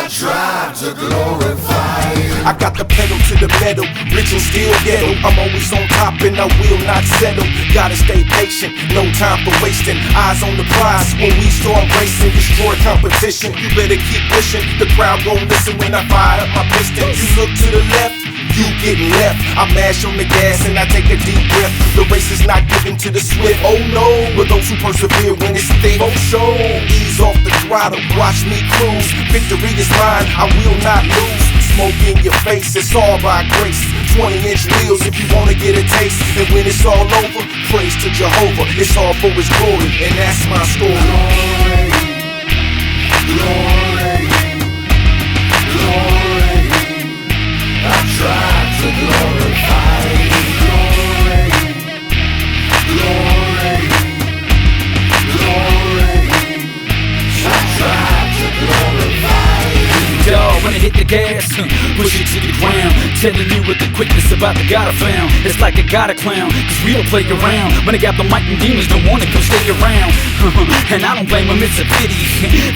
drive to glorify you. I got the pedal to the metal, rich and still ghetto. I'm always on top and I will not settle. Gotta stay patient, no time for wasting. Eyes on the prize when we start racing. Destroy competition, you better keep pushing. The crowd gon' listen when I fire up my piston. You look to the left, you getting left. I mash on the gas and I take a deep breath. The race is not given to the swift, oh no, but those who persevere when it's thick. Oh show, ease off the throttle, watch me cruise. Victory is mine, I will not lose. Smoke in your face, it's all by grace. 20-inch wheels if you wanna get a taste. And when it's all over, praise to Jehovah. It's all for his glory, and that's my story. Glory, glory, I tried to glorify you. Glory, glory, glory, I tried to glorify you. Dog, when I hit the gas, push it to the ground. Telling you with the quickness about the God I found. It's like I got a clown, cause we don't play around. When I got the mic and demons don't wanna come stay around. And I don't blame them, it's a pity.